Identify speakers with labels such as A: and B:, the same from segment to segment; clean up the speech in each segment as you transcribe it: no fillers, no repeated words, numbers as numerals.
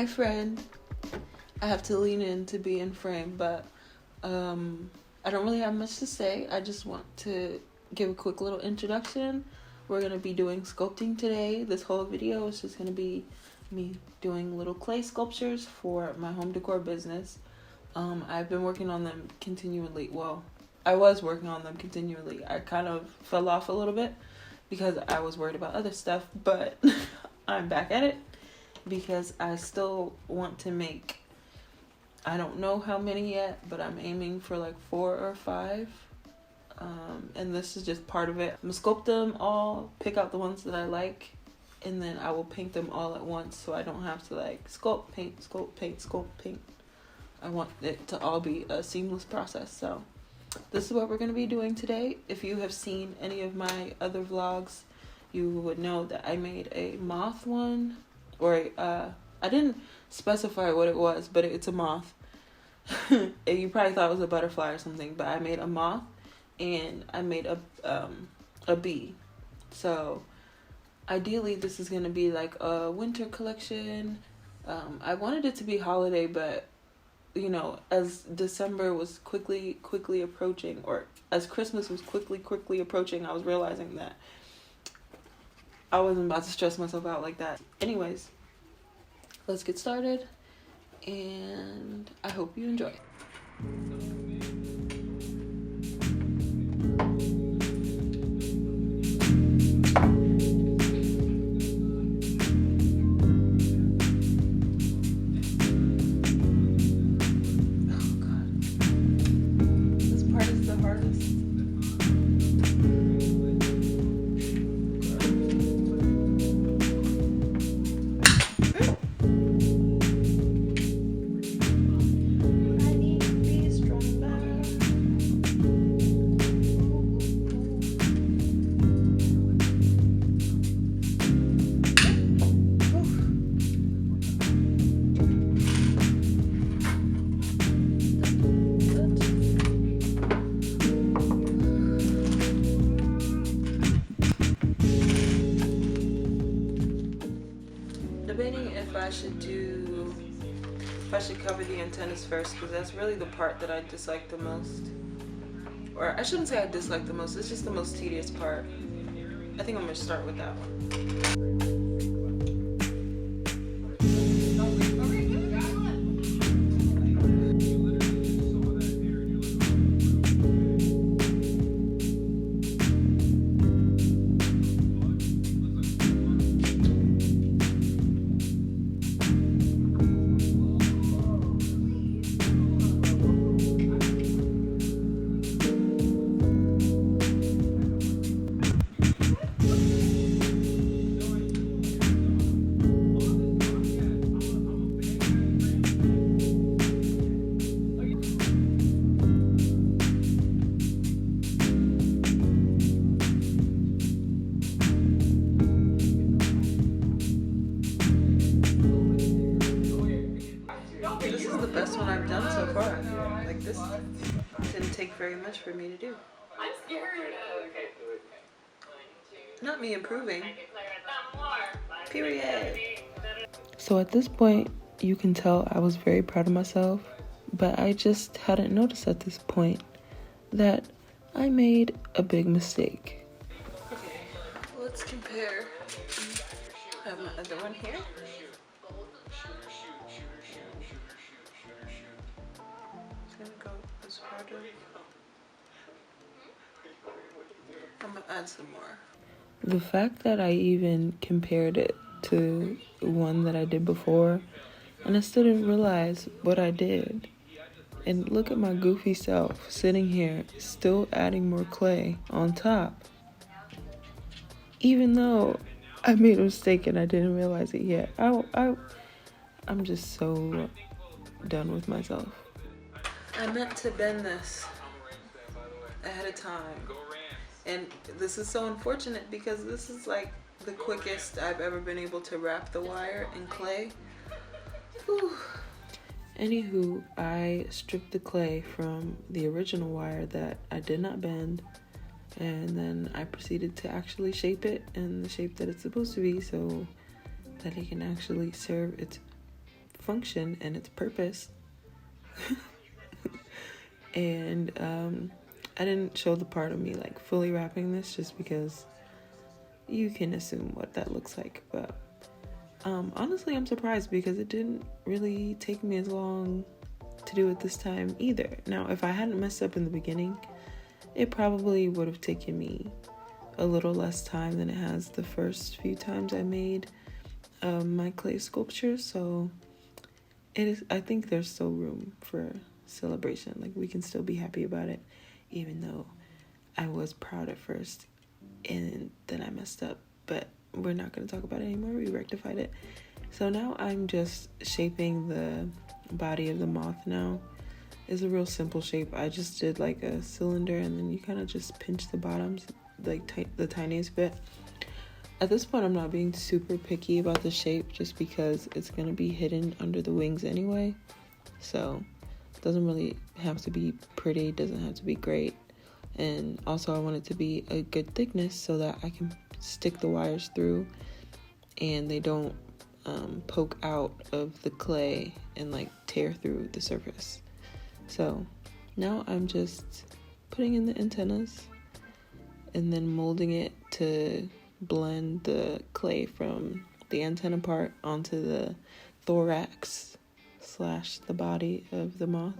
A: Hi friend. I have to lean in to be in frame, but I don't really have much to say. I just want to give a quick little introduction. We're going to be doing sculpting today. This whole video is just going to be me doing little clay sculptures for my home decor business. I've been working on them continually. Well, I was working on them continually. I kind of fell off a little bit because I was worried about other stuff, but I'm back at it because I still want to make, I don't know how many yet, but I'm aiming for like 4 or 5. And this is just part of it. I'm gonna sculpt them all, pick out the ones that I like, and then I will paint them all at once so I don't have to like sculpt, paint, sculpt, paint, sculpt, paint. I want it to all be a seamless process. So this is what we're gonna be doing today. If you have seen any of my other vlogs, you would know that I made a moth one, or I didn't specify what it was, but it's a moth. You probably thought it was a butterfly or something, but I made a moth and I made a bee. So ideally this is going to be like a winter collection. I wanted it to be holiday, but you know, as December was quickly approaching, or as Christmas was quickly approaching, I was realizing that I wasn't about to stress myself out like that. Anyways, let's get started, and I hope you enjoy. Oh God, this part is the hardest. Debating if I should cover the antennas first, because that's really the part that I dislike the most. Or I shouldn't say I dislike the most, it's just the most tedious part. I think I'm gonna start with that one. This is the best one I've done so far. Like, this didn't take very much for me to do. I'm scared. Not me improving. Period. So at this point, you can tell I was very proud of myself, but I just hadn't noticed at this point that I made a big mistake. Okay, let's compare. I have my other one here. I'm gonna add some more. The fact that I even compared it to one that I did before, and I still didn't realize what I did. And look at my goofy self sitting here still adding more clay on top, even though I made a mistake and I didn't realize it yet. I'm just so done with myself. I meant to bend this ahead of time, and this is so unfortunate because this is like the quickest I've ever been able to wrap the wire in clay. Whew. Anywho, I stripped the clay from the original wire that I did not bend, and then I proceeded to actually shape it in the shape that it's supposed to be so that it can actually serve its function and its purpose. And I didn't show the part of me like fully wrapping this just because you can assume what that looks like. But honestly, I'm surprised because it didn't really take me as long to do it this time either. Now, if I hadn't messed up in the beginning, it probably would have taken me a little less time than it has the first few times I made my clay sculpture. So I think there's still room for celebration. Like, we can still be happy about it, even though I was proud at first and then I messed up. But we're not going to talk about it anymore. We rectified it. So now I'm just shaping the body of the moth now. It's a real simple shape. I just did like a cylinder, and then you kind of just pinch the bottoms like the tiniest bit. At this point, I'm not being super picky about the shape just because it's going to be hidden under the wings anyway. So it doesn't really have to be pretty. It doesn't have to be great. And also I want it to be a good thickness so that I can stick the wires through and they don't poke out of the clay and like tear through the surface. So now I'm just putting in the antennas and then molding it to blend the clay from the antenna part onto the thorax / the body of the moth.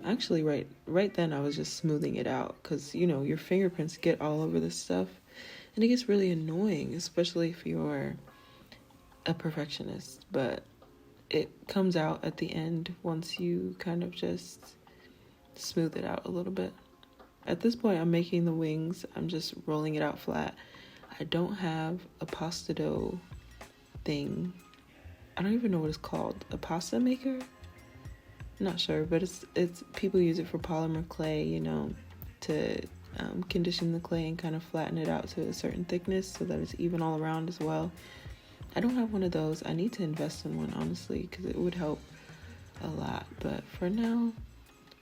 A: Actually right then I was just smoothing it out because, you know, your fingerprints get all over this stuff and it gets really annoying, especially if you're a perfectionist. But it comes out at the end once you kind of just smooth it out a little bit. At this point, I'm making the wings. I'm just rolling it out flat. I don't have a pasta dough thing. I don't even know what it's called. A pasta maker? Not sure, but it's people use it for polymer clay, you know, to condition the clay and kind of flatten it out to a certain thickness so that it's even all around as well. I don't have one of those. I need to invest in one, honestly, because it would help a lot. But for now,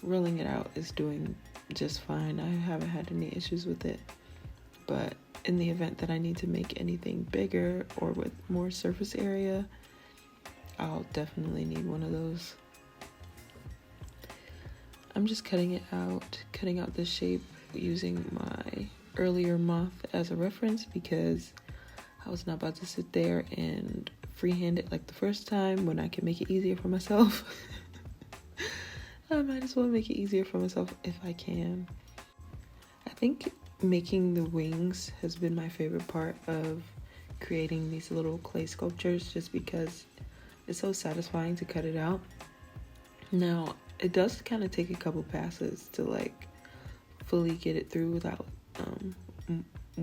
A: rolling it out is doing just fine. I haven't had any issues with it. But in the event that I need to make anything bigger or with more surface area, I'll definitely need one of those. I'm just cutting out the shape using my earlier moth as a reference because I was not about to sit there and freehand it like the first time when I can make it easier for myself. I might as well make it easier for myself if I can. I think making the wings has been my favorite part of creating these little clay sculptures just because it's so satisfying to cut it out. Now, it does kind of take a couple passes to like fully get it through without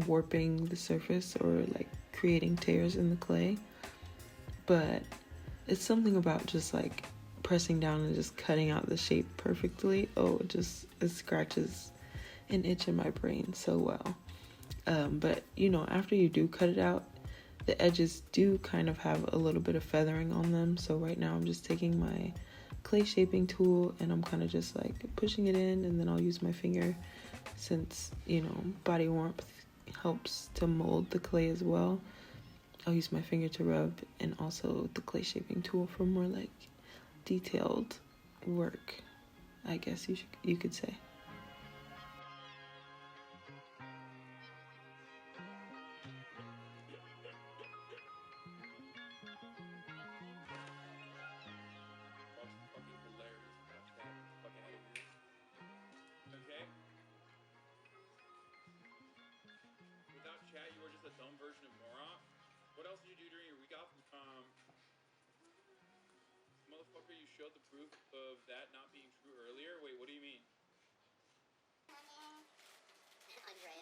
A: warping the surface or like creating tears in the clay. But it's something about just like pressing down and just cutting out the shape perfectly. It scratches an itch in my brain so well. But you know, after you do cut it out, the edges do kind of have a little bit of feathering on them. So right now I'm just taking my clay shaping tool and I'm kind of just like pushing it in, and then I'll use my finger since, you know, body warmth helps to mold the clay as well. I'll use my finger to rub, and also the clay shaping tool for more like detailed work, I guess you could say.
B: You were just a dumb version of moron. What else did you do during your week off? Motherfucker, you showed the proof of that not being true earlier. Wait, what do you mean? Andrea.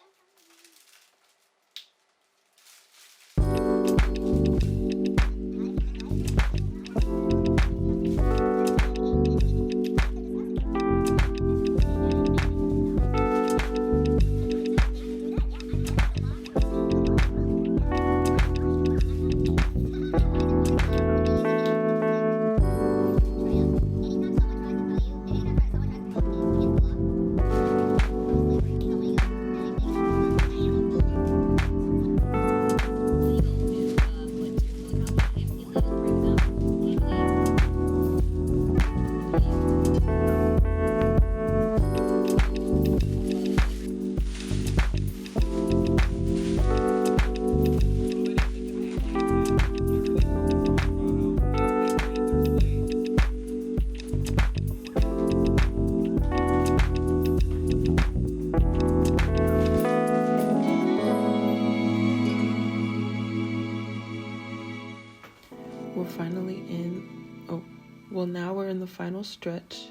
A: well, now we're in the final stretch.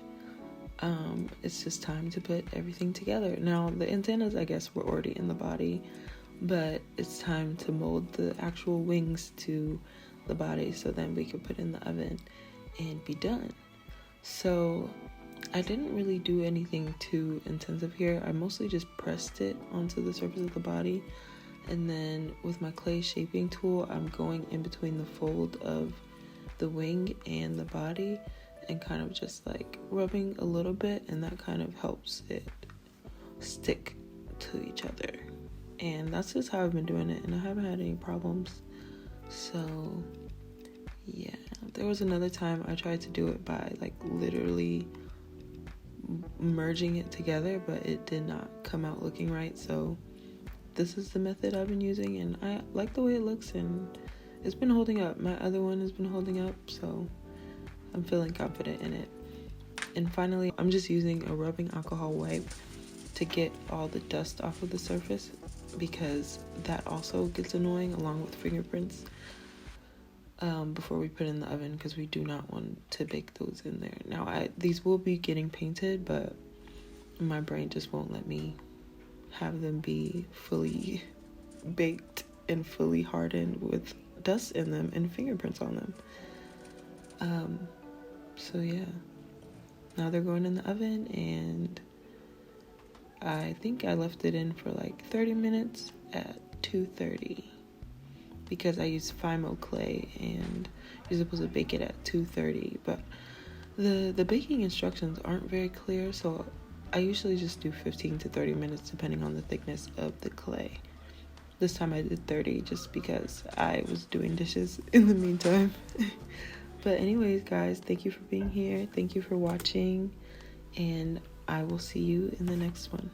A: It's just time to put everything together. Now, the antennas, I guess, were already in the body, but it's time to mold the actual wings to the body so then we could put in the oven and be done. So I didn't really do anything too intensive here. I mostly just pressed it onto the surface of the body, and then with my clay shaping tool, I'm going in between the fold of the wing and the body and kind of just like rubbing a little bit, and that kind of helps it stick to each other. And that's just how I've been doing it, and I haven't had any problems. So yeah, there was another time I tried to do it by like literally merging it together, but it did not come out looking right. So this is the method I've been using, and I like the way it looks, and it's been holding up. My other one has been holding up, so I'm feeling confident in it. And finally, I'm just using a rubbing alcohol wipe to get all the dust off of the surface, because that also gets annoying along with fingerprints before we put in the oven, because we do not want to bake those in there. Now, these will be getting painted, but my brain just won't let me have them be fully baked and fully hardened with dust in them and fingerprints on them. So yeah, now they're going in the oven, and I think I left it in for like 30 minutes at 230 because I used FIMO clay, and you're supposed to bake it at 230, but the baking instructions aren't very clear, so I usually just do 15 to 30 minutes depending on the thickness of the clay. This time I did 30 just because I was doing dishes in the meantime. But anyways, guys, thank you for being here. Thank you for watching, and I will see you in the next one.